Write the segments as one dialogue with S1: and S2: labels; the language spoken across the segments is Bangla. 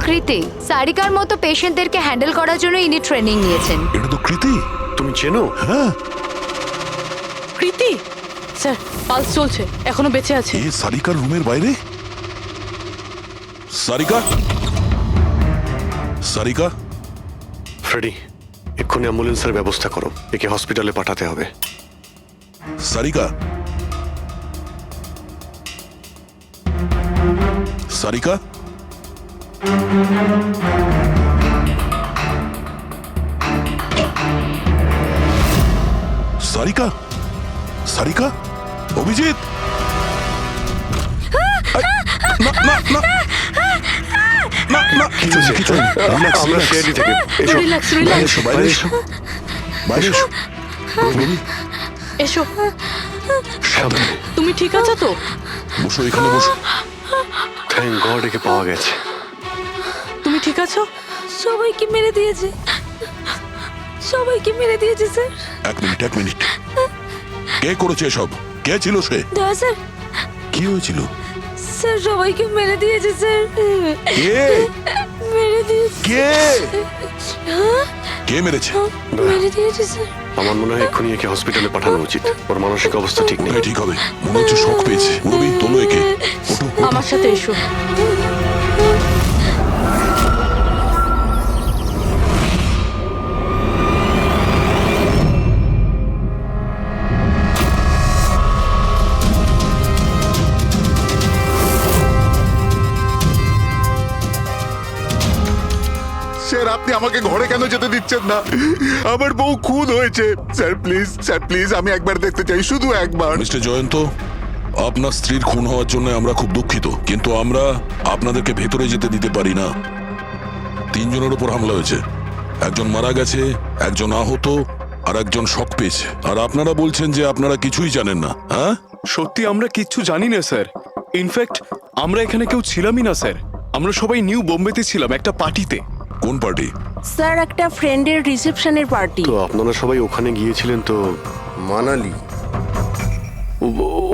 S1: কৃতি। সারিকার মতো পেশেন্টদেরকে হ্যান্ডেল করার জন্য ইনি ট্রেনিং নিয়েছেন।
S2: এটা তো কৃতি।
S3: তুমি চেনো?
S2: হ্যাঁ,
S4: কৃতি স্যার, পালস চলছে, এখনো বেঁচে আছে।
S2: এ সারিকার রুমের বাইরে। সারিকা, সারিকা।
S3: ফ্রেডি, এক্ষুনি অ্যাম্বুলেন্সের ব্যবস্থা করো, একে হসপিটালে পাঠাতে হবে।
S2: সারিকা, সারিকা। সারিকা, সারিকা, অভিজিৎ। না না না না না, কিছু নেই, কিছু নেই। Relax,
S3: আমরা
S2: relax.
S3: সিআইডি থেকে এসো।
S4: রিল্যাক্স
S2: বাইরে
S4: রিল্যাক্স,
S2: এসো, বাইরে এসো, বাইরে এসো। রবি,
S4: এসো।
S3: সাবধানে।
S4: তুমি ঠিক আছো তো?
S2: বসো, এখানে বসো।
S3: থ্যাংক গড, একে পাওয়া গেছে।
S4: তুমি ঠিক আছো?
S5: সবাইকে মেরে দিয়েছে, সবাইকে মেরে দিয়েছে স্যার।
S2: এক মিনিট, এক মিনিট। কে করেছে এসব? কে ছিল সে?
S5: দয়া স্যার,
S2: কি হয়েছিল?
S5: স্যার সবাইকে মেরে দিয়েছে স্যার,
S2: কে?
S5: মেরে দিয়েছে।
S2: কে? কে মেরেছে?
S5: মেরে দিয়েছে স্যার।
S3: আমার মনে হয় এক্ষুনি একে হসপিটালে পাঠানো উচিত, ওর মানসিক অবস্থা ঠিক নেই।
S2: কোথায় ঠিক হবে? মনে হচ্ছে শক পেয়েছে। রবি, তোলো একে। ওঠো, ওঠো।
S4: আমার সাথে এসো।
S6: স্যার, আপনি আমাকে ঘরে কেন যেতে দিচ্ছেন না? আমার বউ খুন হয়েছে। স্যার প্লিজ, স্যার প্লিজ, আমি একবার দেখতে চাই, শুধু একবার।
S2: মিস্টার জয়ন্ত, আপনার স্ত্রীর খুন হওয়ার জন্য আমরা খুব দুঃখিত, কিন্তু আমরা আপনাদেরকে ভেতরে যেতে দিতে পারি না। 3 জনের উপর হামলা হয়েছে, একজন মারা গেছে, একজন আহত, আর একজন শক পেয়েছে। আর আপনারা বলছেন যে আপনারা কিছুই জানেন না। হ্যাঁ,
S7: সত্যি আমরা কিচ্ছু জানি না স্যার। ইনফ্যাক্ট আমরা এখানে কেউ ছিলামই না স্যার। আমরা সবাই নিউ বোম্বেতে ছিলাম একটা পার্টিতে।
S2: কোন পার্টি?
S5: স্যার একটা ফ্রেন্ডের রিসেপশনের পার্টি।
S3: তো আপনারা সবাই ওখানে গিয়েছিলেন তো?
S8: মানালি।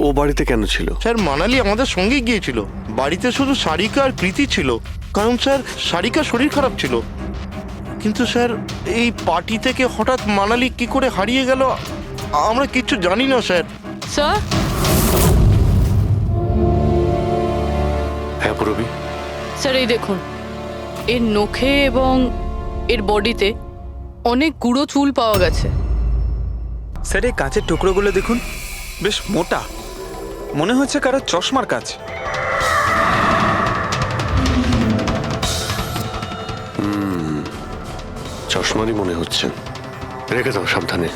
S3: ও বাড়িতে কেন ছিল?
S8: স্যার মানালি আমাদের সঙ্গে গিয়েছিল। বাড়িতে শুধু সারিকা আর প্রীতি ছিল, কারণ স্যার সারিকার শরীর খারাপ ছিল। কিন্তু স্যার এই পার্টি থেকে হঠাৎ মানালি কি করে হারিয়ে গেল আমরা কিচ্ছু জানি না স্যার।
S4: স্যার,
S3: হ্যাঁ পূরবী,
S4: স্যার এই দেখুন, এর নখে এবং এর বডিতে অনেক গুঁড়ো চুল পাওয়া গেছে।
S9: স্যার এই কাঁচের টুকরোগুলো দেখুন, বেশ মোটা, মনে হচ্ছে কারো চশমার কাজ।
S3: চশমারই মনে হচ্ছে। রেখে দাও সাবধানে।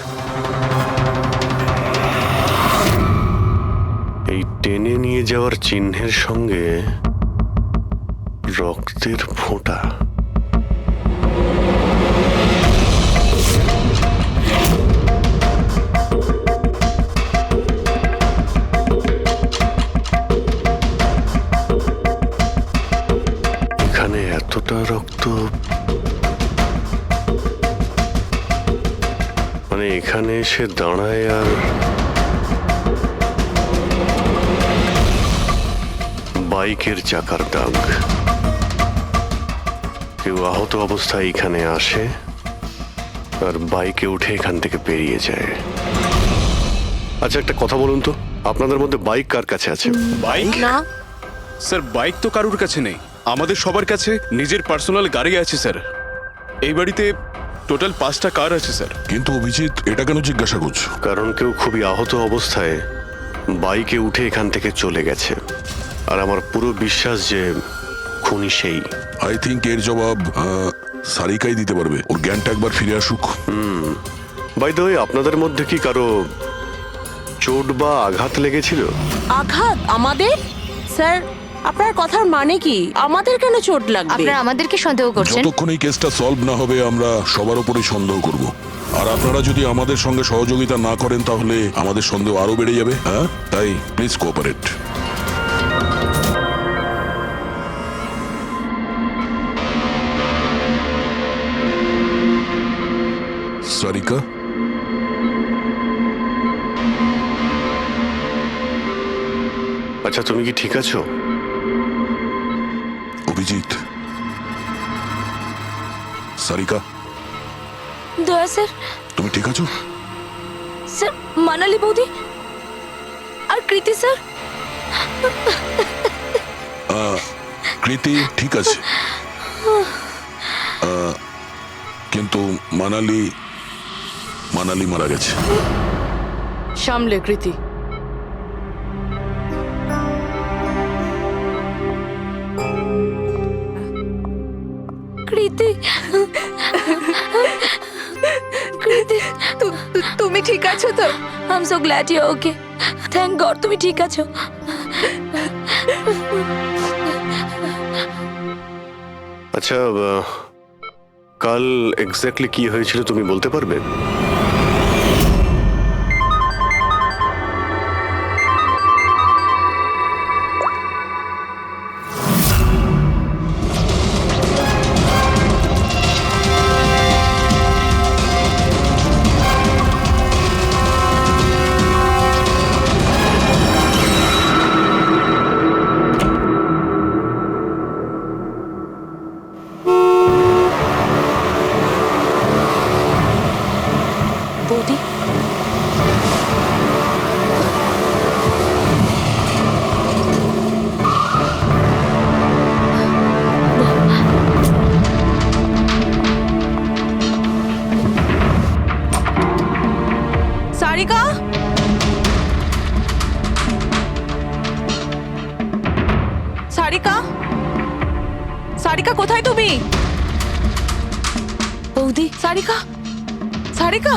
S3: এই টেনে নিয়ে যাওয়ার চিহ্নের সঙ্গে রক্তের ফোঁটা। এখানে এতটা রক্ত, মানে এখানে এসে দাঁড়ায় আর বাইকের চাকার দাগ। কেউ আহত অবস্থায় এখানে আসে আর বাইকে উঠে এখান থেকে বেরিয়ে যায়। আচ্ছা একটা কথা বলুন তো, আপনাদের মধ্যে বাইক কার কাছে আছে?
S7: বাইক?
S5: না
S7: স্যার বাইক তো কারুর কাছে নেই, আমাদের সবার কাছে নিজের পার্সোনাল গাড়ি আছে স্যার। এই বাড়িতে টোটাল 5টা কার আছে স্যার।
S2: কিন্তু অভিজিৎ, এটা কেন জিজ্ঞাসা করছো?
S3: কারণ কেউ খুবই আহত অবস্থায় বাইকে উঠে এখান থেকে চলে গেছে, আর আমার পুরো বিশ্বাস যে খুনি সেই।
S2: আই থিঙ্ক এর জবাব সারিকাই দিতে পারবে। ওর জ্ঞানটা একবার ফিরে আসুক।
S3: বাই দ্য ওয়ে, আপনাদের মধ্যে কি কারো চোট বা আঘাত লেগেছিল?
S5: আঘাত আমাদের? স্যার আপনার কথার মানে কি? আমাদের কেন চোট লাগবে?
S1: আপনারা আমাদেরকে সন্দেহ করছেন?
S2: যতক্ষণ এই কেসটা সলভ না হবে আমরা সবার উপরেই সন্দেহ করব। আর আপনারা যদি আমাদের সঙ্গে সহযোগিতা না করেন তাহলে আমাদের সন্দেহ আরো বেড়ে যাবে। হ্যাঁ, তাই প্লিজ কোঅপারেট। সারিকা,
S3: আচ্ছা তুমি কি ঠিক আছো?
S2: অভিজিৎ, সারিকা,
S5: দয়া স্যার।
S2: তুমি ঠিক আছো?
S5: স্যার, মানালি বৌদি আর কৃতি স্যার।
S2: কৃতি ঠিক আছে, কিন্তু মানালি মারা গেছে।
S4: সামলে কৃতি।
S5: কৃতি, কৃতি, তুমি ঠিক আছো তো? I am so glad you okay. Thank God তুমি ঠিক আছো।
S3: আচ্ছা, কাল এক্স্যাক্টলি কি হয়েছিল তুমি বলতে পারবে?
S5: বৌদি, সারিকা, সারিকা, সারিকা কোথায় তুমি? বৌদি, সারিকা, সারিকা।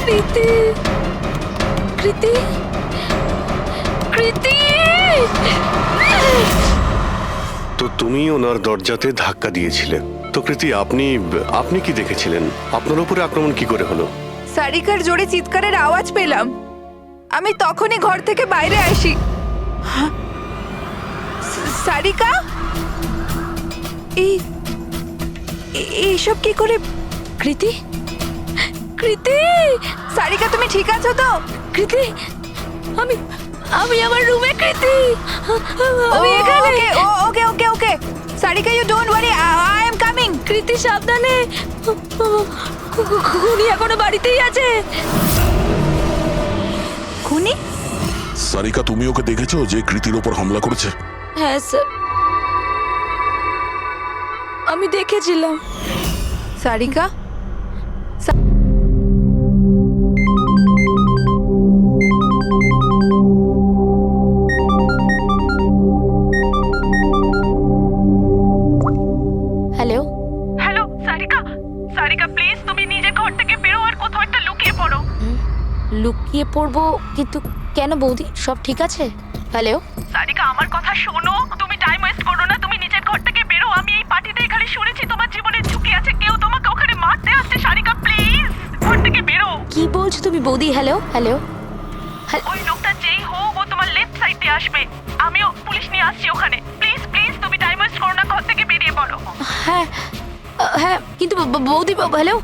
S5: কৃতি, কৃতি, কৃতি।
S3: তো তুমি ওনার দরজাতে ধাক্কা দিয়েছিলে। তো কৃতি, আপনি কি দেখেছিলেন? আপনার উপরে আক্রমণ কি করে হলো?
S1: সারিকার জোরে চিৎকারের আওয়াজ পেলাম, আমি তখনই ঘর থেকে বাইরে আসি। সারিকা, এইসব কি করে?
S5: কৃতি, কৃতি,
S1: সারিকা তুমি ঠিক আছো তো?
S5: কৃতি, আমি আমার রুমে। কৃতি, আমি এখানে।
S1: Okay okay okay Sarika, you don't worry, I am coming.
S5: Kriti সাবধানে, খুনি এখনো বাড়িতেই আছে।
S1: খুনি?
S2: সারিকা, তুমি ওকে দেখেছো যে কৃতির ওপর হামলা করেছে?
S5: হ্যাঁ স্যার, আমি দেখেছিলাম।
S1: Sarika,
S5: hello.
S10: Hello Sarika, Sarika please তুমি নিজে ঘর থেকে বেরো আর কোথাও একটা লুকিয়ে পড়ো।
S5: লুকিয়ে পড়বো? কিন্তু কেন বৌদি, সব ঠিক আছে? হ্যালো
S10: সারিকা, আমার কথা শোনো, তুমি টাইম ওয়েস্ট করো না, তুমি নিজের ঘর থেকে বেরো। আমি এই পার্টিতে এখানে শুনেছি তোমার জীবনের ঝুঁকি আছে, কেউ তোমাকে ওখানে মারতে আসছে। সারিকা প্লিজ ঘর থেকে বেরো।
S5: কি বলছো তুমি বৌদি? Hello hello.
S10: ওই লোকটা যেই হোক ও তোমার লেফট সাইডে আসবে, আমিও পুলিশ নিয়ে আসছি ওখানে। প্লিজ প্লিজ তুমি টাইম ওয়েস্ট করো না, ঘর থেকে বেরিয়ে পড়ো।
S5: হ্যাঁ হ্যাঁ, কিন্তু বৌদি, হ্যালো।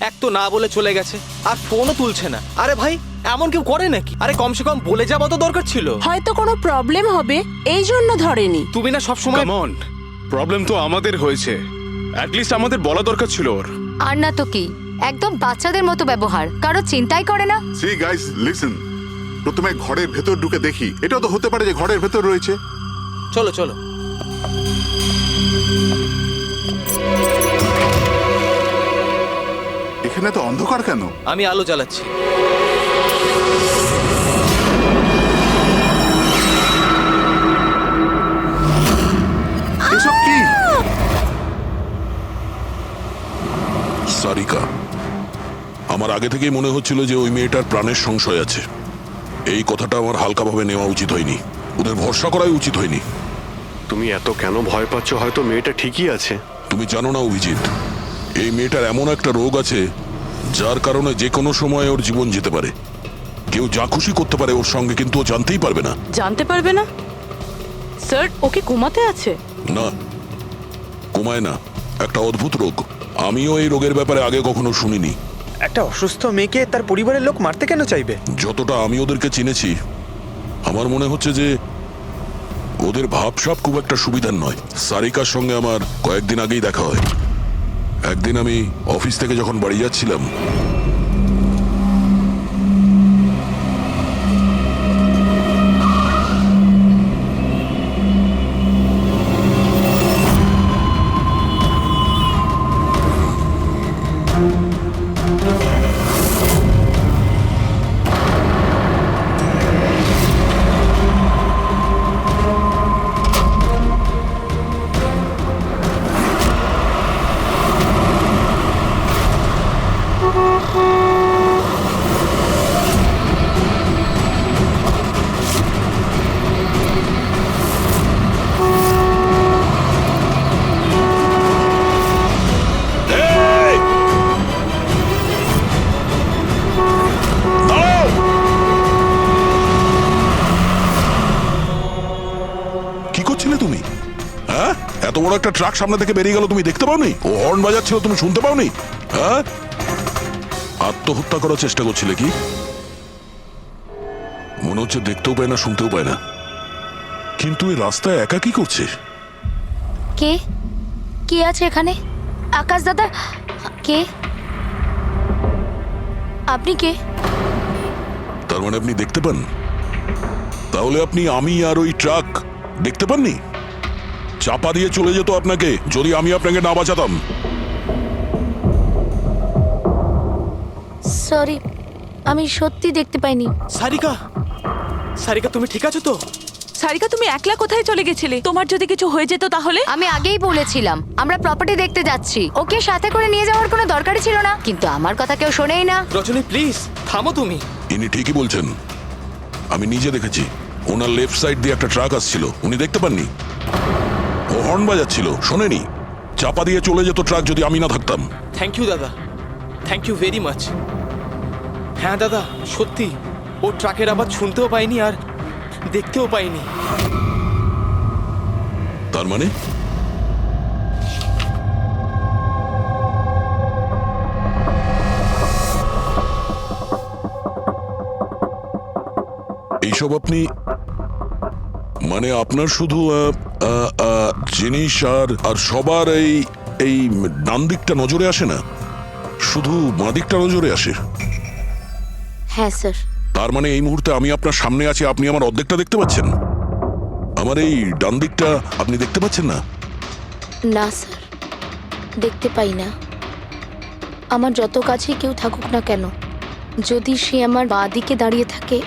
S9: এক তো না বলে চলে গেছে, আর ফোনও তুলছে না। আরে ভাই, এমন কেউ করে নাকি? আরে কমসে কম বলে যাওয়া তো দরকার ছিল।
S11: হয়তো কোনো প্রবলেম হবে এই জন্য ধরেনি।
S9: তুমি না সব সময়
S7: কাম অন, প্রবলেম তো আমাদের হয়েছে, অ্যাটলিস্ট আমাদের বলা দরকার ছিল ওর।
S5: আর না তো কি, একদম বাচ্চাদের মতো ব্যবহার, কারো চিন্তাই করে না।
S6: সি গাইস লিসেন, প্রথমে ঘরের ভেতর ঢুকে দেখি। এটাও তো হতে পারে যে ঘরের ভেতর রয়েছে।
S9: চলো চলো।
S6: এখানে তো অন্ধকার কেন?
S9: আমি আলো জ্বালাচ্ছি।
S6: এসব কি?
S2: সারিকা, আমার আগে থেকেই মনে হচ্ছিল যে ওই মেয়েটার প্রাণের সংশয় আছে। এই কথাটা আমার হালকাভাবে নেওয়া উচিত হয়নি, ওদের ভরসা করাই উচিত হয়নি।
S3: তুমি এত কেন ভয় পাচ্ছ? হয়তো মেয়েটা ঠিকই আছে।
S2: তুমি জানো না অভিজিৎ, এই মেয়েটার এমন একটা রোগ আছে যার কারণে যে কোনো সময় ওর জীবন যেতে পারে। কেউ যা খুশি করতে পারে ওর সঙ্গে, কিন্তু ও জানতেই পারবে না।
S4: জানতে পারবে না? স্যার, ওকে ঘুমাতে আছে?
S2: না, কমায় না, একটা অদ্ভুত রোগ। আমিও এই রোগের ব্যাপারে আগে কখনো শুনিনি।
S9: একটা অসুস্থ মেয়েকে তার পরিবারের লোক মারতে কেন চাইবে?
S2: যতটা আমি ওদেরকে চিনেছি, আমার মনে হচ্ছে যে ওদের ভাবসাব খুব একটা সুবিধার নয়। সারিকার সঙ্গে আমার কয়েকদিন আগেই দেখা হয়। একদিন আমি অফিস থেকে যখন বাড়ি যাচ্ছিলাম, কি করছিলে তুমি? হ্যাঁ, এত বড় একটা ট্রাক সামনে থেকে বেরিয়ে গেল, তুমি দেখতে পাওনি? ও হর্ন বাজাচ্ছিল, তুমি শুনতে পাওনি? হ্যাঁ, আত্মহত্যা করার চেষ্টা করছিলে কি? মনে হচ্ছে দেখতেও পায় না, শুনতেও পায় না। কিন্তু এই রাস্তায় একা কি করছে?
S5: কে কে আছে এখানে? আকাশ দাদা? কে আপনি? কে?
S2: তার মানে আপনি দেখতে পান? তাহলে আপনি আমি আর ওই ট্রাক দেখতে পাননি? চাপা দিয়ে চলে যেত আপনাকে যদি আমি আপনাকে না বাঁচাতাম।
S5: সরি, আমি সত্যি দেখতে পাইনি।
S9: সারিকা, সারিকা তুমি ঠিক আছো তো?
S11: সারিকা, তুমি একলা কোথায় চলে গেছিলে? তোমার যদি কিছু হয়ে যেত তাহলে?
S5: আমি আগেই বলেছিলাম আমরা প্রপার্টি দেখতে যাচ্ছি, ওকে সাথে করে নিয়ে যাওয়ার কোনো দরকারই ছিল না, কিন্তু আমার কথা কেউ শোনেই না।
S9: রজনী প্লিজ থামো তুমি।
S2: ইনি ঠিকই বলছেন, আমি নিজে দেখেছি। ওনার লেফট সাইড দিয়ে একটা ট্রাক আসছিল, উনি দেখতে পাননি। ও হর্ন বাজাচ্ছিল, শোনেনি। চাপা দিয়ে চলে যেত ট্রাক যদি আমি না থাকতাম।
S9: থ্যাংক ইউ দাদা, থ্যাংক ইউ ভেরি মাচ। হ্যাঁ দাদা, সত্যি ও ট্রাকের আওয়াজ শুনতেও পাইনি আর দেখতেও পাইনি।
S2: তার মানে এইসব আপনি, মানে আপনার শুধু জিনিস আর সবার এই ডান দিকটা নজরে আসে না, শুধু বাঁ দিকটা নজরে আসে?
S5: হ্যাঁ স্যার।
S2: তার মানে এই মুহূর্তে আমি আপনার সামনে আছি, আপনি আমার অর্ধেকটা দেখতে পাচ্ছেন, আমার এই ডান দিকটা আপনি দেখতে পাচ্ছেন না?
S5: না স্যার, দেখতে পাই না। আমার যত কাছে কেউ থাকুক না কেন, যদি সে আমার বাঁ দিকে দাঁড়িয়ে থাকে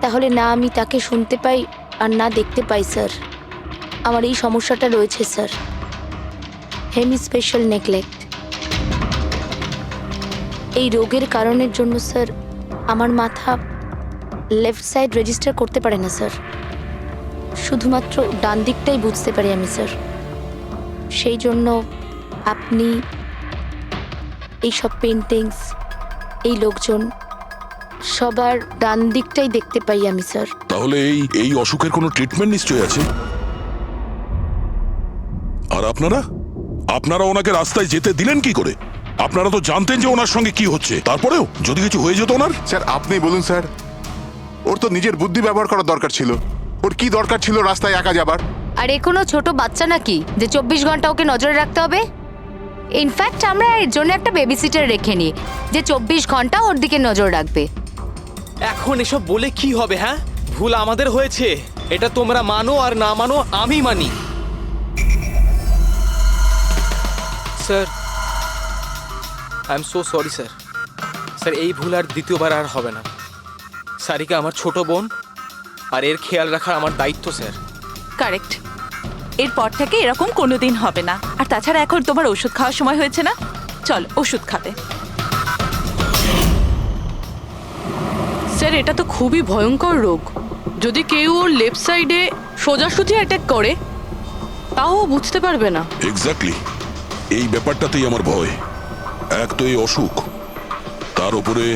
S5: তাহলে না আমি তাকে শুনতে পাই আর না দেখতে পাই স্যার। আমার এই সমস্যাটা রয়েছে স্যার, হেমি স্পেশাল নেগলেক্ট। এই রোগের কারণের জন্য স্যার আমার মাথা লেফট সাইড রেজিস্টার করতে পারে না স্যার, শুধুমাত্র ডান দিকটাই বুঝতে পারি আমি স্যার। সেই জন্য আপনি এইসব পেন্টিংস, এই লোকজন, সবার ডান দিকটাই দেখতে পাই আমি স্যার।
S2: তাহলে এই অসুখের কোনো ট্রিটমেন্ট নিশ্চয়ই আছে। আর আপনারা ওনাকে রাস্তায় যেতে দিলেন কি করে? আপনারা তো জানতেন যে ওনার সঙ্গে কি হচ্ছে, তারপরেও যদি কিছু হয়ে যেত ওনার।
S6: স্যার আপনি বলুন স্যার, ওর তো নিজের বুদ্ধি ব্যবহার করার দরকার ছিল। ওর কি দরকার ছিল রাস্তায় একা যাবার?
S5: আর এ কোনো ছোট বাচ্চা নাকি যে 24 ঘন্টা ওকে নজরে রাখতে হবে? ইনফ্যাক্ট আমরা এর জন্য একটা বেবি সিটার রেখে নিই যে 24 ঘন্টা ওর দিকে নজর রাখবে।
S9: এখন এসব বলে কি হবে? হ্যাঁ, ভুল আমাদের হয়েছে, এটা তোমরা মানো আর না মানো আমি মানি। Sir, I am so sorry sir. Sir, এই ভুল আর দ্বিতীয়বার আর হবে না। সারিকা আমার ছোট বোন, আর এর খেয়াল রাখার আমার দায়িত্ব স্যার।
S11: কারেক্ট। এরপর থেকে এরকম কোনোদিন হবে না। আর তাছাড়া এখন তোমার ওষুধ খাওয়ার সময় হয়েছে না, চল ওষুধ খাবে।
S4: স্যার, এটা তো খুবই ভয়ঙ্কর রোগ। যদি কেউ ওর লেফট সাইডে সোজাসুজি অ্যাটাক করে তাও ও বুঝতে পারবে না।
S2: এক্স্যাক্টলি, এই ব্যাপারটাতেই আমার ভয়। এক তো এই অসুখ, তার উপরে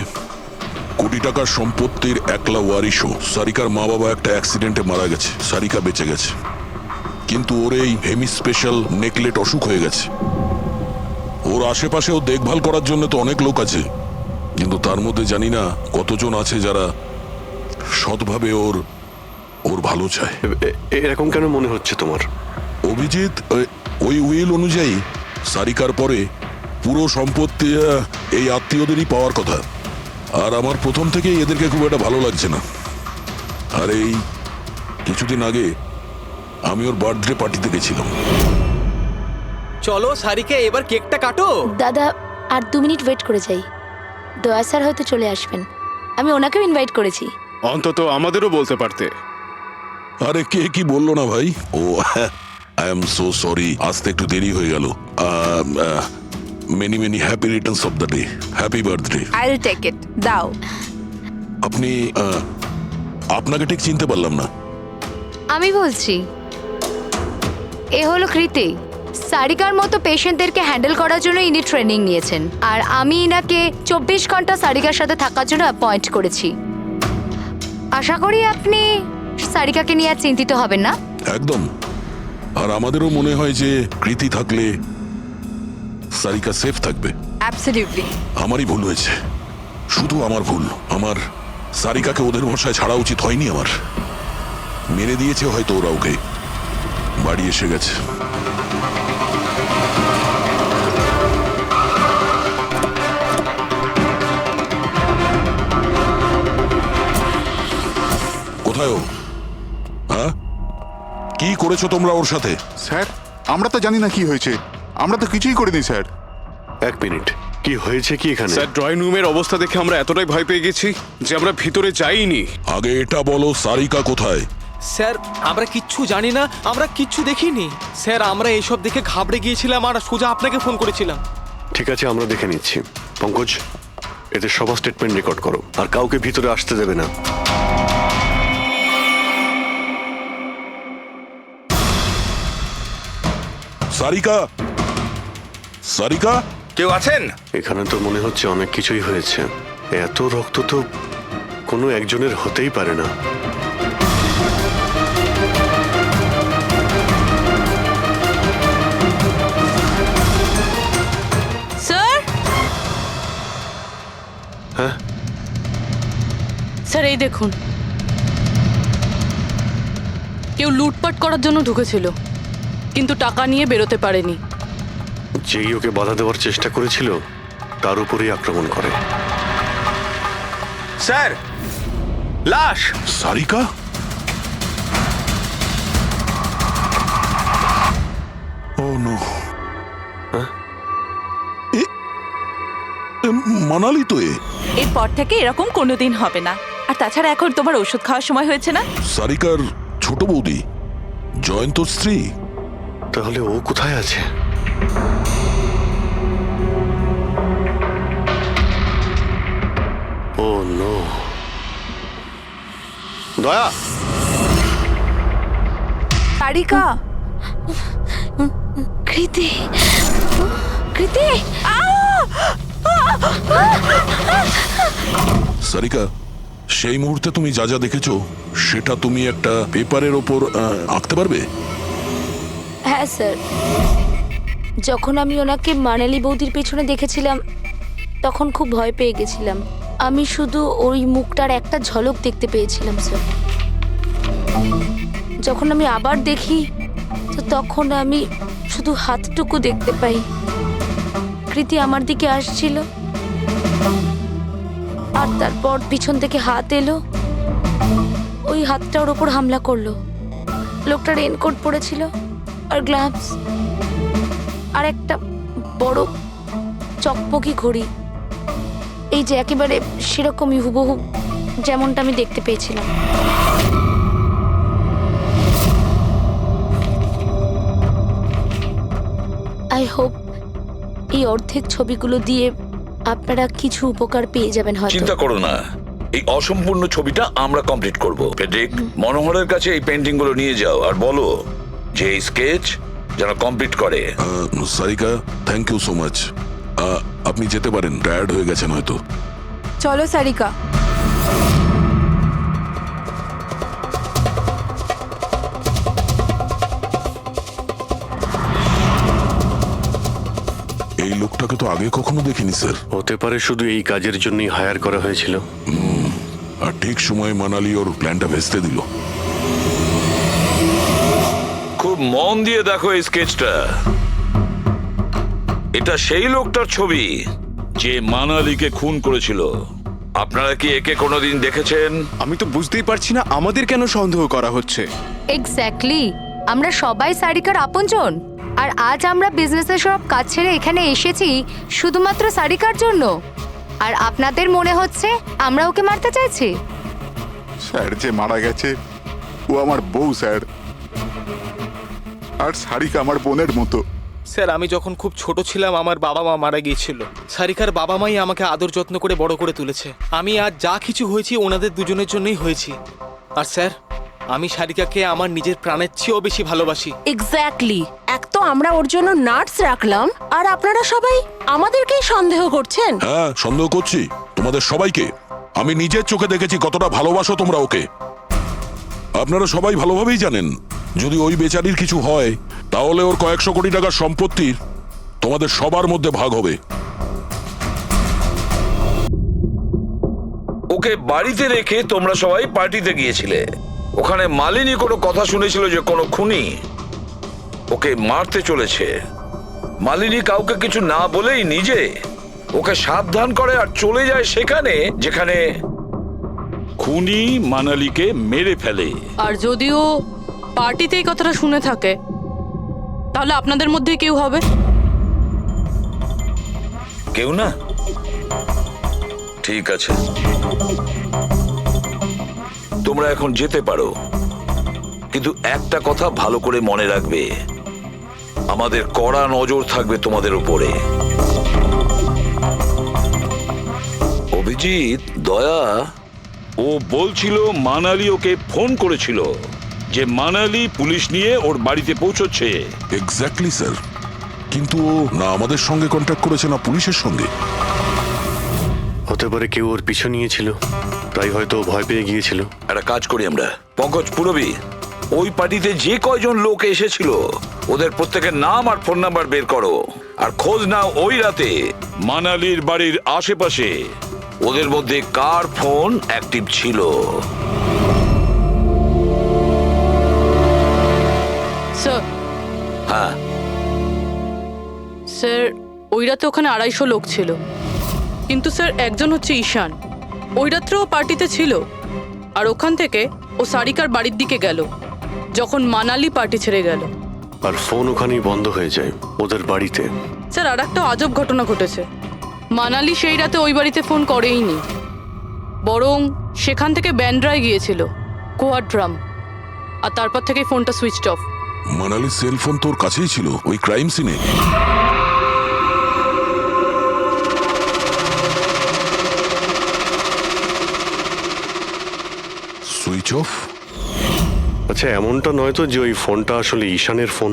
S2: কোটি টাকার সম্পত্তির একলা ওয়ারিশও। সারিকার মা বাবা একটা অ্যাক্সিডেন্টে মারা গেছে, সারিকা বেঁচে গেছে, কিন্তু ওর এই হেমি স্পেশাল নেকলেট অসুখ হয়ে গেছে। ওর আশেপাশেও দেখভাল করার জন্য তো অনেক লোক আছে, কিন্তু তার মধ্যে জানি না কতজন আছে যারা সৎভাবে ওর ভালো চায়।
S3: এরকম কেন মনে হচ্ছে তোমার?
S2: অভিজিৎ, ওই উইল অনুযায়ী সারিকার পরে পুরো সম্পত্তি এই আত্মীয়দেরই পাওয়ার কথা। আর আমার প্রথম থেকেই এদেরকে খুব একটা ভালো লাগছে না। আর এই কিছুদিন আগে আমি ওর বার্থডে পার্টিতে গেছিলাম।
S9: চলো সারিকা, এবার কেকটা কাটো।
S5: দাদা আর 2 মিনিট ওয়েট করে যাই, দয়া স্যার হয়তো চলে আসবেন। আমি ওনাকেও ইনভাইট করেছি।
S7: অন্তত আমাদেরও বলতে পারতে।
S2: আরে কে কি বললো না ভাই? Oh I am so sorry, আসতে একটু দেরি হয়ে গেল। Many many happy returns of the day, happy birthday.
S1: I will take it, দাও।
S2: আপনি আপনাকে ঠিক চিনতে পারলাম না।
S5: আমি বলছি, এ হলো কৃতি। সারিকার মতো পেশেন্টদেরকে হ্যান্ডেল করার জন্য ইনি ট্রেনিং নিয়েছেন, আর আমি ইনাকে 24 ঘন্টা সারিকার সাথে থাকার জন্য অ্যাপয়েন্ট করেছি। আশা করি আপনি সারিকাকে নিয়ে আর চিন্তিত হবেন না।
S2: একদম। আর আমাদেরও মনে হয় যে কৃতি থাকলে সারিকা সেফ থাকবে।
S1: অ্যাবসলিউটলি।
S2: আমারই ভুল হয়েছে, শুধু আমার ভুল। আমার সারিকাকে ওদের ভরসায় ছাড়া উচিত হয়নি। আমার মেরে দিয়েছে হয়তো ওরা ওকে। বাড়ি এসে গেছে। কোথায় ও? হ্যাঁ, কি করেছো তোমরা ওর সাথে?
S6: স্যার আমরা তো জানি না কি হয়েছে, আমরা তো কিছুই করিনি স্যার।
S3: 1 মিনিট, কি হয়েছে কি এখানে?
S7: স্যার, ড্রয়িং রুমের অবস্থা দেখে আমরা এতটাই ভয় পেয়ে গেছি যে আমরা ভিতরে যাইনি।
S2: আগে এটা বলো, সারিকা কোথায়?
S9: স্যার, আমরা কিচ্ছু জানি না, আমরা কিচ্ছু দেখিনি স্যার। আমরা এইসব দেখে ঘাবড়ে গিয়েছিলাম আর সোজা আপনাকে ফোন করেছিলাম।
S3: ঠিক আছে, আমরা দেখে নিচ্ছি। পঙ্কজ, এদের সবার স্টেটমেন্ট রেকর্ড করো, আর কাউকে ভিতরে আসতে দেবে না।
S2: সারিকা, সারিকা,
S12: কেউ আছেন?
S3: এখানে তো মনে হচ্ছে অনেক কিছুই হয়েছে। এত রক্ত তো কোনো একজনের হতেই পারে না।
S4: স্যার,
S3: হ্যাঁ,
S4: স্যার এই দেখুন, কেউ লুটপাট করার জন্য ঢুকেছিল কিন্তু টাকা নিয়ে বেরোতে পারেনি।
S3: যেই ওকে বাধা দেওয়ার চেষ্টা করেছিল তার উপরেই আক্রমণ করে।
S12: স্যার, লাশ।
S2: সারিকা? ও নো। মানালি তো
S11: এরপর থেকে এরকম কোনোদিন হবে না। আর তাছাড়া এখন তোমার ওষুধ খাওয়ার সময় হয়েছে না।
S2: সারিকার ছোট বৌদি, জয়ন্ত স্ত্রী।
S3: তাহলে ও কোথায় আছে? ও নো। দয়া,
S1: সারিকা।
S5: কৃতি, কৃতি,
S2: সারিকা, সেই মুহূর্তে তুমি যা যা দেখেছো সেটা তুমি একটা পেপারের ওপর আঁকতে পারবে?
S5: হ্যাঁ স্যার। যখন আমি ওনাকে মানালি বৌদির পেছনে দেখেছিলাম তখন খুব ভয় পেয়ে গেছিলাম। আমি শুধু ওই মুখটার একটা ঝলক দেখতে পেয়েছিলাম স্যার। যখন আমি আবার দেখি তো তখন আমি শুধু হাতটুকু দেখতে পাই। কৃতি আমার দিকে আসছিল আর তারপর পিছন থেকে হাত এলো, ওই হাতটা ওর ওপর হামলা করলো। লোকটা রেনকোট পরেছিল আর গ্লাভস আর একটা বড় চকপকি ঘড়ি, এই যে একেবারে সেরকমই হুবহু যেমনটা আমি দেখতে পেয়েছিলাম। আই হোপ এই অর্ধেক ছবিগুলো দিয়ে আপনারা কিছু উপকার পেয়ে যাবেন হয়তো।
S13: চিন্তা করো না, এই অসম্পূর্ণ ছবিটা আমরা কমপ্লিট করব। ফেডরিক, মনোহরের কাছে এই পেন্টিং গুলো নিয়ে যাও আর বলো যে এই স্কেচ যেন কমপ্লিট করে।
S2: Sarika, thank you so much. আপনি যেতে পারেন, টায়ার্ড হয়ে গেছেন হয়তো।
S1: চলো সারিকা।
S2: এই লোকটাকে তো আগে কখনো দেখিনি স্যার।
S3: হতে পারে শুধু এই কাজের জন্যই হায়ার করা হয়েছিল।
S2: আর ঠিক সময়ে মানালি ওর প্ল্যানটা ভেস্তে দিল।
S13: খুব মন দিয়ে দেখো এই স্কেচটা। এটা সেই লোকটার ছবি যে মানালিকে খুন করেছিল। আপনারা কি একে কোনোদিন দেখেছেন?
S7: আমি তো বুঝতেই পারছি না আমাদের কেন সন্দেহ করা হচ্ছে।
S14: এক্স্যাক্টলি, আমরা সবাই সারিকার আপনজন, আর আজ আমরা বিজনেসের সব কাজ ছেড়ে এখানে এসেছি শুধুমাত্র সারিকার জন্য। আর আপনাদের মনে হচ্ছে আমরা ওকে মারতে চাইছি?
S6: স্যার যে মারা গেছে ও আমার বউ স্যার, আর সারিকা আমার বোনের মতো।
S9: স্যার আমি যখন খুব ছোট ছিলাম আমার বাবা মা মারা গিয়েছিল। সারিকার বাবা মাই আমাকে আদর যত্ন করে বড় করে তুলেছে। আমি আজ যা কিছু হয়েছি ওনাদের দুজনের জন্যই হয়েছি। আর স্যার, আমি সারিকাকে আমার নিজের প্রাণের চেয়েও বেশি ভালোবাসি।
S11: এক্স্যাক্টলি, এক তো আমরা ওর জন্য নার্স রাখলাম আর আপনারা সবাই আমাদেরকেই সন্দেহ করছেন।
S2: হ্যাঁ, সন্দেহ করছি তোমাদের সবাইকে। আমি নিজের চোখে দেখেছি কতটা ভালোবাসো তোমরা ওকে। আপনারা সবাই ভালোভাবেই জানেন যদি ওই বেচারির কিছু হয় তাহলে ওর কয়েকশো কোটি টাকার সম্পত্তির তোমাদের সবার মধ্যে ভাগ হবে।
S13: ওকে বাড়িতে রেখে তোমরা সবাই পার্টিতে গিয়েছিলে। ওখানে মালিনী কোনো কথা শুনেছিল যে কোনো খুনি ওকে মারতে চলেছে। মালিনী কাউকে কিছু না বলেই নিজে ওকে সাবধান করে আর চলে যায় সেখানে যেখানে খুনি মানালিকে মেরে ফেলে।
S4: আর যদিও পার্টিতে এই কথাটা শুনে থাকে তাহলে আপনাদের মধ্যে কেউ হবে?
S13: কেউ না? ঠিক আছে, তোমরা এখন যেতে পারো, কিন্তু একটা কথা ভালো করে মনে রাখবে, আমাদের কড়া নজর থাকবে তোমাদের উপরে। অভিজিৎ, দয়া, ও বলছিল মানালি ওকে ফোন করেছিল যে মানালি পুলিশ নিয়ে ওর বাড়িতে পৌঁছচ্ছে।
S2: এক্স্যাক্টলি স্যার, কিন্তু ও না আমাদের সঙ্গে কন্ট্যাক্ট করেছে না পুলিশের সঙ্গে।
S3: হতে পারে কেউ ওর পিছু নিয়েছিল, তাই হয়তো ও ভয় পেয়ে গিয়েছিল।
S13: একটা কাজ করি আমরা, পঙ্কজ, পুরবী, ওই পার্টিতে যে কয়জন লোক এসেছিল ওদের প্রত্যেকের নাম আর ফোন নাম্বার বের করো আর খোঁজ নাও ওই রাতে মানালির বাড়ির আশেপাশে ওদের মধ্যে কার ফোন অ্যাক্টিভ ছিল।
S4: স্যার,
S13: হ্যাঁ
S4: স্যার, ওই রাতে ওখানে 250 লোক ছিল, কিন্তু স্যার একজন হচ্ছে ঈশান। ওই রাত্রেও পার্টিতে ছিল আর ওখান থেকে ও সারিকার বাড়ির দিকে গেল যখন মানালি পার্টি ছেড়ে গেল।
S3: আর ফোন ওখানেই বন্ধ হয়ে যায় ওদের বাড়িতে।
S4: স্যার, আর একটা আজব ঘটনা ঘটেছে। মানালি সেই রাতে ওই বাড়িতে ফোন করেইনি, বরং সেখান থেকে ব্যান্ড্রায় গিয়েছিল কোয়াড্রাম, আর তারপর থেকে ফোনটা সুইচড অফ।
S2: মানালির সেলফোন তোর কাছেই ছিল ওই ক্রাইম সিনে। Switch off?
S3: আচ্ছা, এমনটা নয় তো যে ওই ফোনটা আসলে ঈশানের ফোন,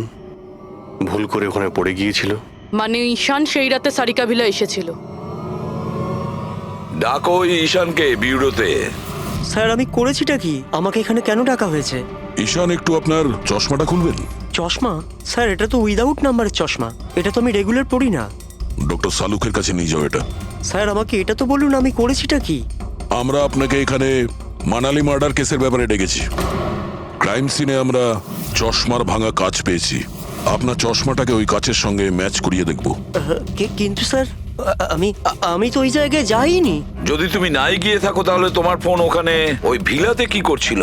S3: ভুল করে ওখানে পড়ে গিয়েছিল?
S4: মানে ঈশান সেই রাতে সারিকা ভিলা এসেছিল।
S13: ডাকো ঈশানকে বিউরোতে।
S15: স্যার, আমি করেছিটা কি? আমাকে এখানে কেন ডাকা হয়েছে?
S2: ঈশান, একটু আপনার চশমাটা খুলবেন?
S15: চশমা স্যার, এটা তো উইদাউট নাম্বারের চশমা, এটা তো আমি রেগুলার পড়ি না।
S2: ডক্টর সালুকের কাছে নিয়ে যাও এটা।
S15: স্যার আমাকে এটা তো বলুন, আমি করেছিটা কি?
S2: আমরা আপনাকে এখানে মানালি মার্ডার কেসের ব্যাপারে ডেকেছি। ক্রাইম সিনে আমরা চশমার ভাঙা কাঁচ পেয়েছি। আপনার চশমাটাকে ওই কাঁচের সঙ্গে ম্যাচ করিয়ে দেখব।
S15: কিন্তু স্যার আমি তো ওই জায়গায় যাইনি।
S13: যদি তুমি নাই গিয়ে থাকো তাহলে তোমার ফোন ওখানে ওই ভিলাতে কি করছিল?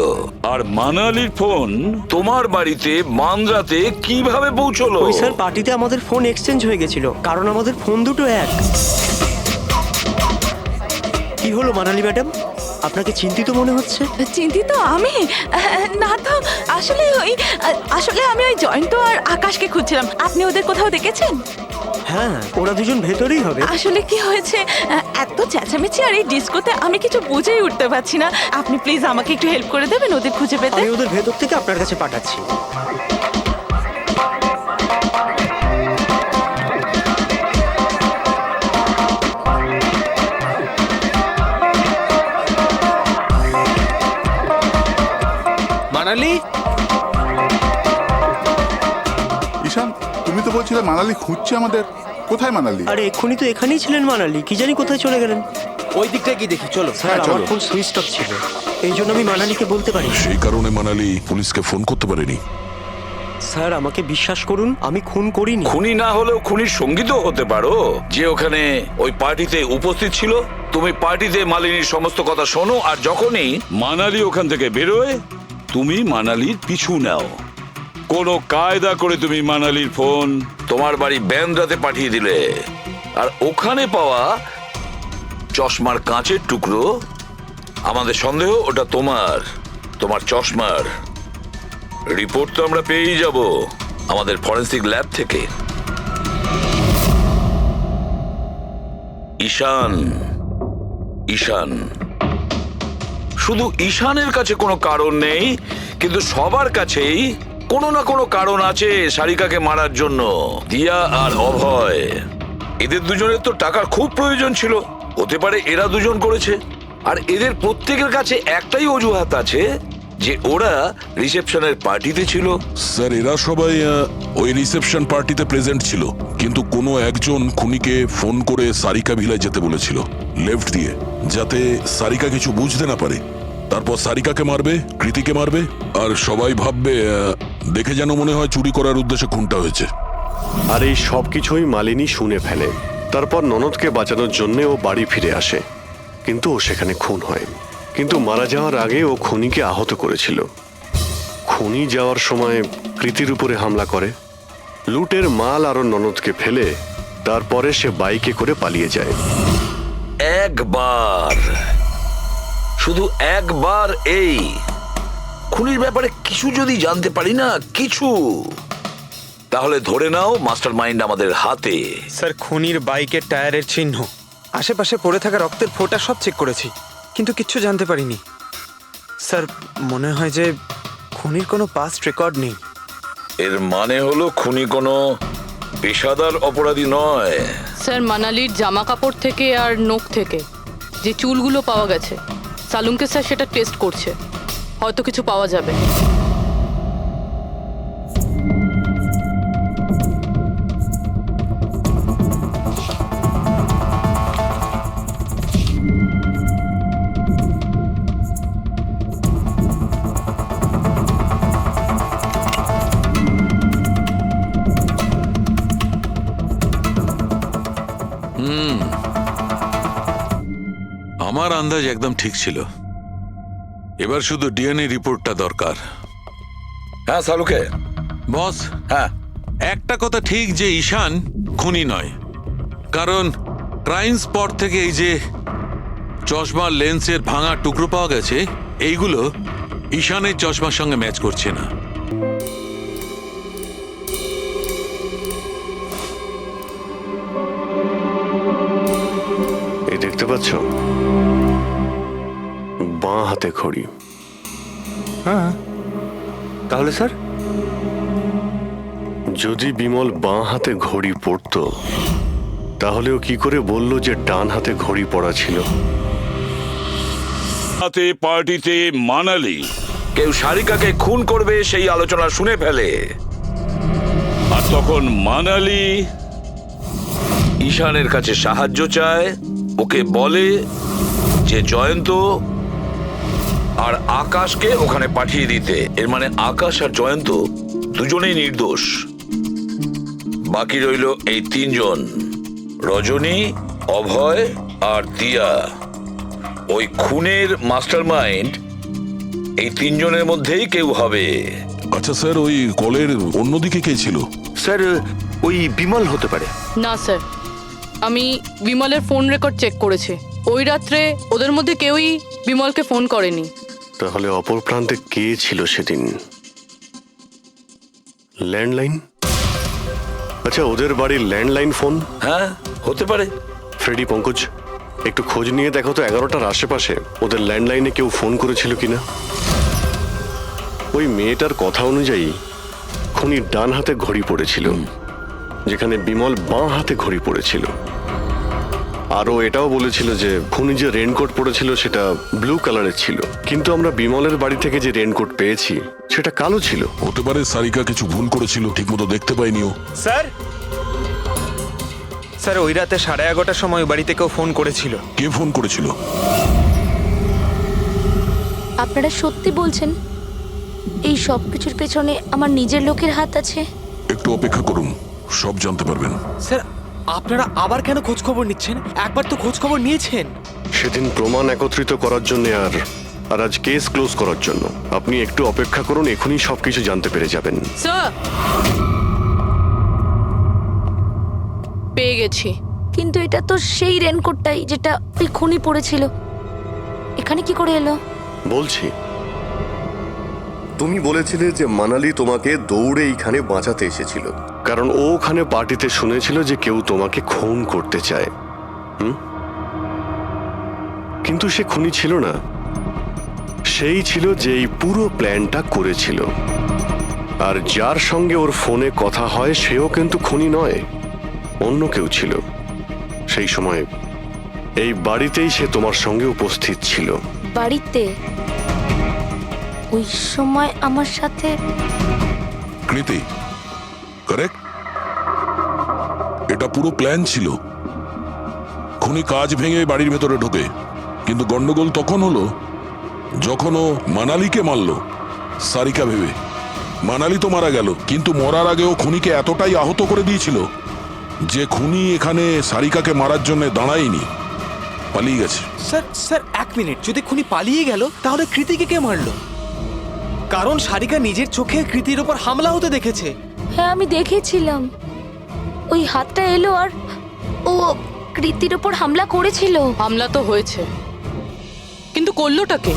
S13: আর মানালির ফোন তোমার বাড়িতে মান্দ্রাতে কিভাবে পৌঁছলো?
S15: ওই স্যার পার্টিতে আমাদের ফোন এক্সচেঞ্জ হয়ে গেছিল, কারণ আমাদের ফোন দুটো এক। কি হলো মানালি ম্যাডাম, আপনাকে চিন্তিত মনে হচ্ছে?
S11: চিন্তিত আমি? না তো, আসলে আমি ওই জয়ন্ত আর আকাশকে খুঁজছিলাম। আপনি ওদের কোথাও দেখেছেন?
S15: হ্যাঁ, ওরা দুজন ভেতরেই হবে।
S11: আসলে কি হয়েছে, এত চেঁচামেচি আর এই ডিস্কোতে আমি কিছু বুঝেই উঠতে পারছি না। আপনি প্লিজ আমাকে একটু হেল্প করে দেবেন ওদের খুঁজে পেতে?
S15: আমি ওদের ভেতর থেকে আপনার কাছে পাঠাচ্ছি।
S9: মানালি,
S6: ঈশান, তুমি তো বলছিলে মানালি খুঁজছে আমাদের। কোথায় মানালি?
S15: আরে এক্ষুনি তো এখানেই ছিলেন মানালি, কি জানি কোথায় চলে গেলেন।
S9: ওই দিকটায় কি দেখি, চলো।
S15: স্যার আমার ফোন সুইচ অফ ছিল, এই জন্য আমি মানালিকে বলতে পারি।
S2: সেই কারণে মানালি পুলিশকে ফোন করতে পারেনি।
S15: স্যার আমাকে বিশ্বাস করুন, আমি খুন করিনি।
S13: খুনি না হলেও খুনির সঙ্গী তো হতে পারো, যে ওখানে ওই পার্টিতে উপস্থিত ছিল। তুমি পার্টিতে মালিনীর সমস্ত কথা শোনো, আর যখনই মানালি ওখান থেকে বেরোয় তুমি মানালির পিছু নাও। কোনো কায়দা করে তুমি মানালির ফোন তোমার বাড়ি ব্যান্দ্রাতে পাঠিয়ে দিলে, আর ওখানে পাওয়া চশমার কাঁচের টুকরো, আমাদের সন্দেহ ওটা তোমার চশমার রিপোর্ট তো আমরা পেয়েই যাব আমাদের ফরেন্সিক ল্যাব থেকে। ঈশান, শুধু ঈশানের কাছে কোনো কারণ নেই, কিন্তু সবার কাছেই কোনো না কোনো কারণ আছে সারিকাকে মারার জন্য। দিয়া আর অভয়, এদের দুজনের তো টাকার খুব প্রয়োজন ছিল, হতে পারে এরা দুজন করেছে। আর এদের প্রত্যেকের কাছে একটাই অজুহাত আছে, যে ওরা রিসেপশনের পার্টিতে ছিল।
S2: স্যার এরা সবাই ওই রিসেপশন পার্টিতে প্রেজেন্ট ছিল, কিন্তু কোনো একজন খুনিকে ফোন করে সারিকা ভিলায় যেতে বলেছিল লেফট দিয়ে, যাতে সারিকা কিছু বুঝতে না পারে। তারপর সারিকাকে মারবে, কৃতিকে মারবে, আর সবাই ভাববে দেখে যেন মনে হয় চুরি করার উদ্দেশ্যে খুনটা হয়েছে।
S3: আর এই সব কিছুই মালিনী শুনে ফেলে। তারপর ননদকে বাঁচানোর জন্য ও বাড়ি ফিরে আসে, কিন্তু ও সেখানে খুন হয়। কিন্তু মারা যাওয়ার আগে ও খুনিকে আহত করেছিল। খুনি যাওয়ার সময় কৃতির উপরে হামলা করে, লুটের মাল আরো ননদকে ফেলে তারপরে সে বাইকে করে পালিয়ে যায়।
S13: শুধু একবার এই খুনির ব্যাপারে কিছু যদি জানতে পারি না, কিছু, তাহলে ধরে নাও মাস্টার মাইন্ড আমাদের হাতে।
S9: স্যার খুনির বাইকের টায়ারের চিহ্ন, আশেপাশে পড়ে থাকা রক্তের ফোঁটা সব চেক করেছি, কিন্তু কিচ্ছু জানতে পারিনি। স্যার মনে হয় যে খুনির কোনো পাস্ট রেকর্ড নেই।
S13: এর মানে হলো খুনি কোনো পেশাদার অপরাধী নয়।
S4: স্যার মানালির জামা কাপড় থেকে আর নখ থেকে যে চুলগুলো পাওয়া গেছে, সালুনকে স্যার সেটা টেস্ট করছে, হয়তো কিছু পাওয়া যাবে।
S16: আমার আন্দাজ একদম ঠিক ছিল, এবার শুধু ডিএনএ রিপোর্টটা দরকার।
S13: হ্যাঁ সালুকে
S16: বস,
S13: হ্যাঁ
S16: একটা কথা ঠিক যে ঈশান খুনি নয়, কারণ ক্রাইম স্পট থেকে এই যে চশমার লেন্সের ভাঙা টুকরো পাওয়া গেছে, এইগুলো ঈশানের চশমার সঙ্গে ম্যাচ করছে না।
S3: এই দেখতে পাচ্ছ, বাঁ হাতে ঘড়ি।
S15: হ্যাঁ, তাহলে স্যার
S3: যদি বিমল বাঁ হাতে ঘড়ি পরতো, তাহলে ও কি করে বলল যে ডান হাতে ঘড়ি পরা ছিল?
S13: হাতে পার্টিতে মানালি কেউ সারিকাকে খুন করবে সেই আলোচনা শুনে ফেলে, তখন মানালি ঈশানের কাছে সাহায্য চায়, ওকে বলে যে জয়ন্ত আর আকাশকে ওখানে পাঠিয়ে দিতে। এর মানে আকাশ আর জয়ন্ত দুজনেই নির্দোষ। বাকি রইল এই তিনজন, রজনী, অভয় আর দিয়া। ওই খুনের মাস্টারমাইন্ড এই তিনজনের মধ্যেই কেউ হবে।
S2: আচ্ছা স্যার, ওই কলের অন্যদিকে কে ছিল?
S8: স্যার ওই বিমল হতে পারে।
S4: না স্যার, আমি বিমলের ফোন রেকর্ড চেক করেছি। ওই রাত্রে ওদের মধ্যে কেউই বিমলকে ফোন করেনি।
S3: তাহলে অপর প্রান্তে কে ছিল সেদিন? ল্যান্ডলাইন? আচ্ছা, ওদের বাড়ির ল্যান্ডলাইন ফোন?
S13: হ্যাঁ, হতে পারে।
S3: ফ্রেডি, পঙ্কজ, একটু খোঁজ নিয়ে দেখো তো 11টার আশেপাশে ওদের ল্যান্ডলাইনে কেউ ফোন করেছিল কিনা। ওই মেয়েটার কথা অনুযায়ী খুনি ডান হাতে ঘড়ি পড়েছিল, যেখানে বিমল বাঁ হাতে ঘড়ি পড়েছিল। আরও এটাও বলেছিল যে খুনি যে রেনকোট পরেছিল সেটা ব্লু কালারের ছিল, কিন্তু আমরা বিমলের বাড়ি থেকে যে রেনকোট পেয়েছি সেটা কালো ছিল।
S2: হতে পারে সারিকা কিছু ভুল করেছিল, ঠিকমতো দেখতে পাইনি ও।
S9: স্যার, স্যার ওই রাতে 11:30টার সময় ওই বাড়িতে কেউ ফোন করেছিল।
S2: কে ফোন করেছিল?
S5: আপনারা সত্যি বলছেন এই সব কিছুর পেছনে আমার নিজের লোকের হাত আছে?
S2: একটু অপেক্ষা করুন, সব জানতে পারবেন।
S9: স্যার, আপনারা আবার কেন খোঁজ খবর নিচ্ছেন? একবার তো খোঁজ খবর নিয়েছেন।
S3: সেদিন প্রমাণ একত্রিত করার জন্য আর আজ কেস ক্লোজ করার জন্য। আপনি একটু অপেক্ষা করুন, এখনই সবকিছু জানতে পেরে যাবেন।
S4: স্যার, পেয়ে গেছি।
S5: কিন্তু এটা তো সেই রেনকোটটাই যেটা ওই খুনি পড়েছিল। এখানে কি করে এলো?
S3: বলছি, তুমি বলেছিলে যে মানালি তোমাকে দৌড়ে এইখানে বাঁচাতে এসেছিল, কারণ ও ওখানে পার্টিতে শুনেছিল যে কেউ তোমাকে খুন করতে চায়। কিন্তু সে খুনি ছিল না, সেই ছিল যে এই পুরো প্ল্যানটা করেছিল। আর যার সঙ্গে ওর ফোনে কথা হয় সেও কিন্তু খুনি নয়, অন্য কেউ ছিল। সেই সময় এই বাড়িতেই সে তোমার সঙ্গে উপস্থিত ছিল।
S5: বাড়িতে? ওই সময় আমার সাথে
S2: কৃতি, কারেক্ট? এটা পুরো প্ল্যান ছিল। খুনি কাজ ভেঙে বাড়ির ভেতরে ঢোকে, কিন্তু গন্ডগোল তখন হলো যখন ও মানালিকে মারল সারিকা ভেবে। মানালি তো মারা গেল, কিন্তু মরার আগে ও খুনিকে এতটাই আহত করে দিয়েছিল যে খুনি এখানে সারিকাকে মারার জন্য দাঁড়ায়নি, পালিয়ে গেছে।
S9: স্যার, স্যার 1 মিনিট, যদি খুনি পালিয়ে গেল তাহলে কৃতিকে কে মারলো? কারণ সারিকা নিজের চোখে কৃতির ওপর হামলা হতে দেখেছে।
S5: হ্যাঁ, আমি দেখেছিলাম। ওই হাতটা এলো আর ও কৃতির ওপর হামলা করেছিল।
S4: হামলা তো হয়েছে, কিন্তু করলোটা কে?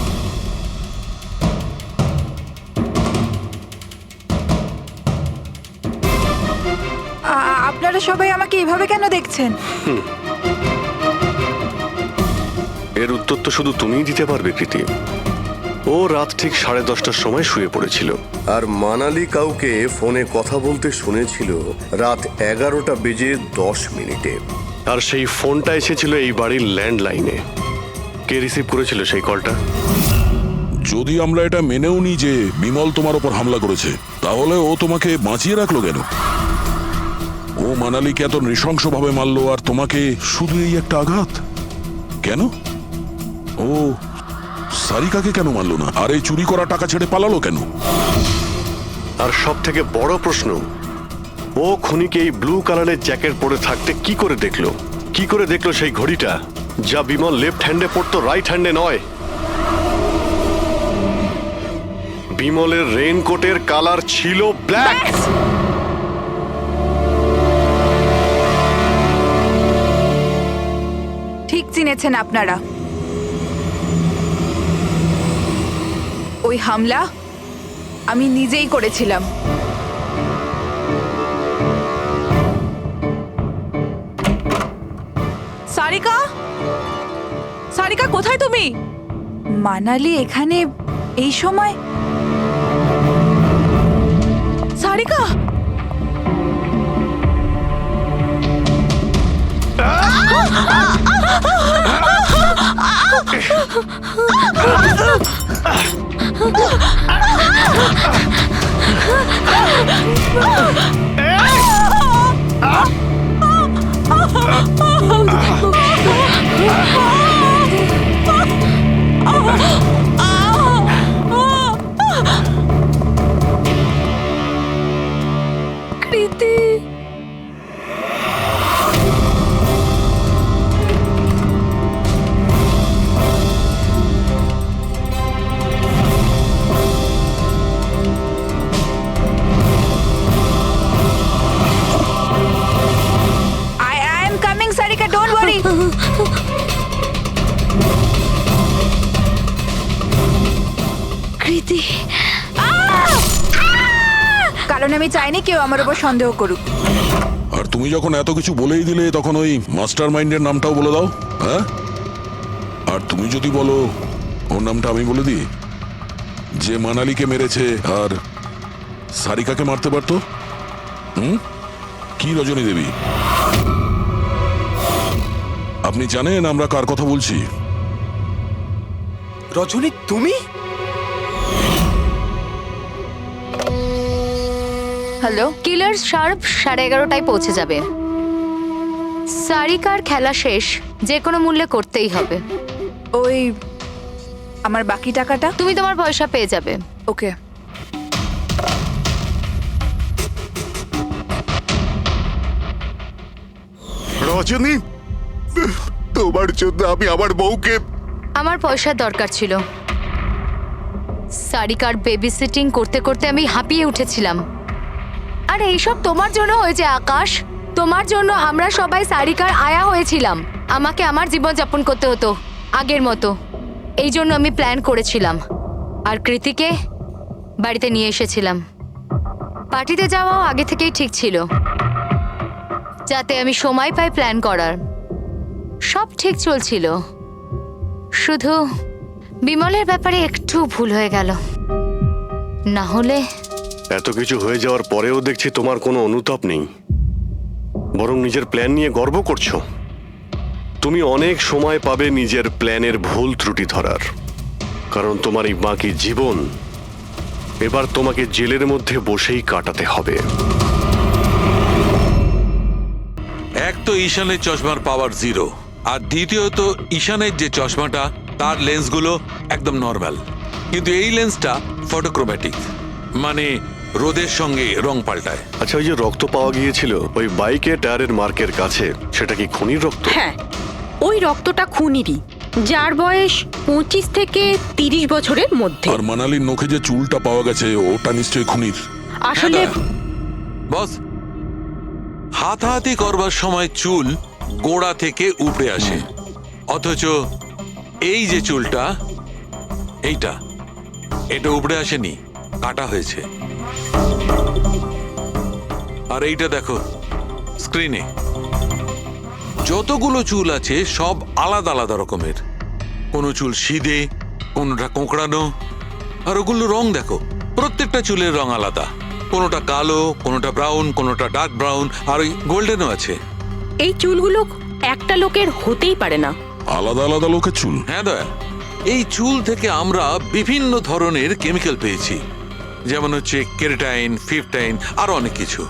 S1: আপনারা সবাই আমাকে এভাবে কেন দেখছেন?
S3: এর উত্তর তো শুধু তুমিই দিতে পারবে কৃতি। ও রাত ঠিক 10:30টার সময় শুয়ে পড়েছিল,
S17: আর মানালি কাউকে ফোনে কথা বলতে শুনেছিল রাত 11:10
S3: আর সেই ফোনটা এসেছিল এই বাড়ির ল্যান্ডলাইনে। কে রিসিভ করেছিল সেই কলটা?
S2: যদি আমরা এটা মেনেও নিই যে বিমল তোমার ওপর হামলা করেছে, তাহলে ও তোমাকে বাঁচিয়ে রাখলো কেন? ও মানালিকে এত নৃশংসভাবে মারলো, আর তোমাকে শুধু এই একটা আঘাত কেন? ও সারিকাকে কেন মারলো না? আর এই চুরি করা টাকা ছেড়ে পালালো কেন?
S3: আর সব থেকে বড় প্রশ্ন, ও খুনিকে এই ব্লু কালারের জ্যাকেট পরে থাকতে কি করে দেখলো? কি করে দেখলো সেই ঘড়িটা যা বিমল লেফট হ্যান্ডে পড়তো, রাইট হ্যান্ডে নয়? বিমলের রেইনকোটের কালার ছিল ব্ল্যাক।
S1: ঠিক চিনেছেন আপনারা। ওই হামলা আমি নিজেই করেছিলাম।
S11: সারিকা, সারিকা কোথায় তুমি?
S1: মানালি এখানে এই সময়?
S11: সারিকা,
S14: দিদি
S1: কারণ আমি চাইনি কেউ আমার উপর সন্দেহ করুক।
S2: আর তুমি যখন এত কিছু বলেই দিলে তখন ওই মাস্টার মাইন্ডের নামটাও বলে দাও। হ্যাঁ, আর তুমি যদি বলো ওর নামটা আমি বলে দিই, যে মানালিকে মেরেছে আর সারিকাকে মারতে পারতো। কি রজনী দেবী, আপনি জানেন আমরা কার কথা বলছি?
S9: রজনী তুমি?
S14: হ্যালো, কিলার শার্প 11:30টায় পৌঁছে যাবে। সারিকার খেলা শেষ, যে কোনো মূল্যে করতেই হবে।
S1: ওই আমার বাকি টাকাটা?
S14: তুমি তোমার পয়সা পেয়ে যাবে।
S1: ওকে।
S6: রজনী, তোমার জন্য আমি আমার বউকে।
S14: আমার পয়সার দরকার ছিল। সারিকার বেবি সিটিং করতে করতে আমি হাঁপিয়ে উঠেছিলাম। আর এইসব তোমার জন্য হয়েছে আকাশ। তোমার জন্য আমরা সবাই সারিকার আয়া হয়েছিলাম। আমাকে আমার জীবন যাপন করতে হতো আগের মতো। এই জন্য আমি প্ল্যান করেছিলাম আর কৃতিকে বাড়িতে নিয়ে এসেছিলাম। পার্টিতে যাওয়াও আগে থেকেই ঠিক ছিল, যাতে আমি সময় পাই প্ল্যান করার। সব ঠিক চলছিল, শুধু বিমলের ব্যাপারে একটু ভুল হয়ে গেল। না হলে
S3: এত কিছু হয়ে যাওয়ার পরেও দেখছি তোমার কোনো অনুতাপ নেই, বরং নিজের প্ল্যান নিয়ে গর্ব করছো। তুমি অনেক সময় পাবে নিজের প্ল্যানের ভুল ত্রুটি ধরার, কারণ তোমার এই বাকি জীবন এবার তোমাকে জেলের মধ্যে বসেই কাটাতে হবে।
S16: এক তো ঈশানের চশমার পাওয়ার 0, আর দ্বিতীয়ত ঈশানের যে চশমাটা তার লেন্সগুলো একদম নর্মাল, কিন্তু এই লেন্সটা ফটোক্রোম্যাটিক, মানে রোদের সঙ্গে রং পাল্টায়।
S3: আচ্ছা, ওই যে রক্ত পাওয়া গিয়েছিল ওই বাইকে টায়ারের মার্কের কাছে, সেটা কি খুনির রক্ত?
S18: হ্যাঁ, ওই রক্তটা খুনিরই, যার বয়স 25 থেকে 30 বছরের মধ্যে।
S2: আর মানালির নখে যে চুলটা পাওয়া গেছে ওটা নিশ্চয়ই খুনির।
S18: আসলে
S16: বস, হাতাহাতি করবার সময় চুল গোড়া থেকে উপড়ে আসে, অথচ এই যে চুলটা এটা উপড়ে আসেনি, কাটা হয়েছে। আর এইটা দেখো স্ক্রিনে, যতগুলো চুল আছে সব আলাদা আলাদা রকমের। কোনো চুল সিধে, কোনোটা কোঁকড়ানো, আর ওগুলো রং দেখো, প্রত্যেকটা চুলের রং আলাদা। কোনোটা কালো, কোনোটা ব্রাউন, কোনোটা ডার্ক ব্রাউন, আর ওই গোল্ডেনও আছে।
S18: এই চুলগুলো একটা লোকের হতেই পারে না।
S2: আলাদা আলাদা লোকের চুল?
S16: হ্যাঁ দয়া, এই চুল থেকে আমরা বিভিন্ন ধরনের কেমিক্যাল পেয়েছি, যেমন হচ্ছে কেরাটিন, ফিফটাইন, আর অনেক কিছু।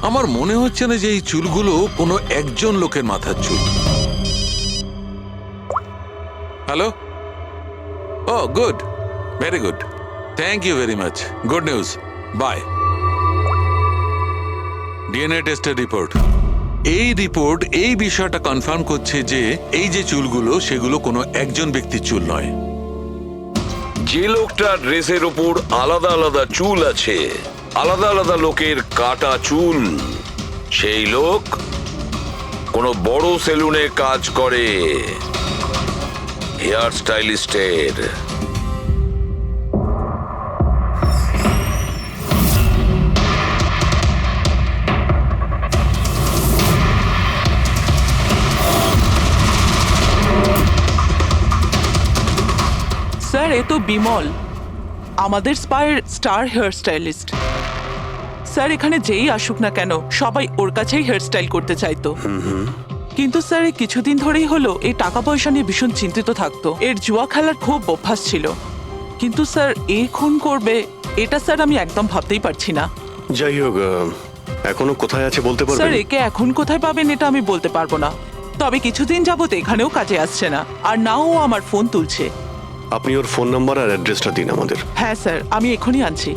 S16: আমার মনে হচ্ছে না যে এই চুলগুলো কোনো একজন লোকের মাথার চুল। Hello, oh good, very good, thank you very much, good news, bye. DNA টেস্টের রিপোর্ট, এই রিপোর্ট এই বিষয়টা কনফার্ম করছে যে এই যে চুলগুলো সেগুলো কোনো একজন ব্যক্তির চুল নয়।
S13: যে লোকটার ড্রেসের ওপর আলাদা আলাদা চুল আছে, আলাদা আলাদা লোকের কাটা চুল, সেই লোক কোনো বড় সেলুনে কাজ করে, হেয়ার স্টাইলিস্টের।
S19: স্যার, এ তো বিমল, আমাদের স্পায়ের স্টার হেয়ার স্টাইলিস্ট। স্যার, এখানে যেই আসুক না কেন সবাই ওর কাছেই হেয়ার স্টাইল করতে চাইতো। কিন্তু স্যার, এই কিছুদিন ধরেই হলো এই টাকা পয়সা নিয়ে ভীষণ চিন্তিত থাকতো। এর জুয়া খেলার খুব অভ্যাস ছিল। কিন্তু স্যার, এ খুন করবে এটা স্যার আমি একদম ভাবতেই পারছি না।
S3: যাই হোক, এখনো কোথায় আছে বলতে
S19: স্যার,
S3: পারবেন?
S19: একে এখন কোথায় পাবেন এটা আমি বলতে পারবো না, তবে কিছুদিন যাবত এখানেও কাজে আসছে না, আর নাও ও আমার ফোন তুলছে।
S3: আপনি ওর ফোন নাম্বার আর অ্যাড্রেসটা দিন আমাদের।
S19: হ্যাঁ স্যার, আমি এখনই আনছি।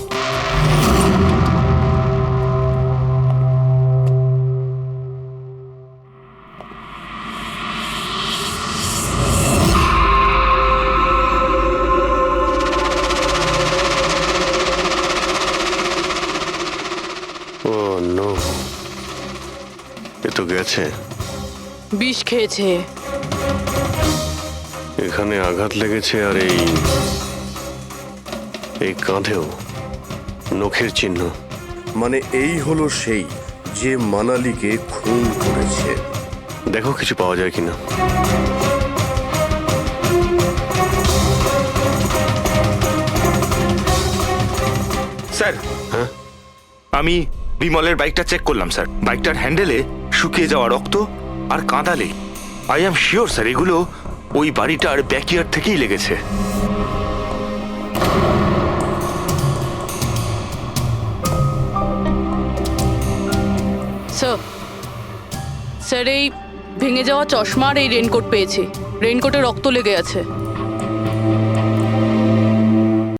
S3: ও নো, এ তো গেছে।
S4: বিষ খেয়েছে।
S3: এখানে আঘাত লেগেছে আর এই এই কাঁধেও নখের চিহ্ন।
S17: মানে এই হলো সেই যে মানালিকে খুন করেছে।
S3: দেখো কিছু পাওয়া যায় কিনা।
S12: স্যার,
S3: হ্যাঁ,
S12: আমি বিমলের বাইকটা চেক করলাম স্যার। বাইকটার হ্যান্ডেলে শুকিয়ে যাওয়া রক্ত আর কাঁদালে আই অ্যাম শিওর স্যার এগুলো ওই বাড়িটার ব্যাকইয়ার্ড থেকেই লেগেছে।
S4: স্যার স্যার এই ভেঙে যাওয়া চশমা আর এই রেনকোট পেয়েছি। রেনকোটে রক্ত লেগে আছে।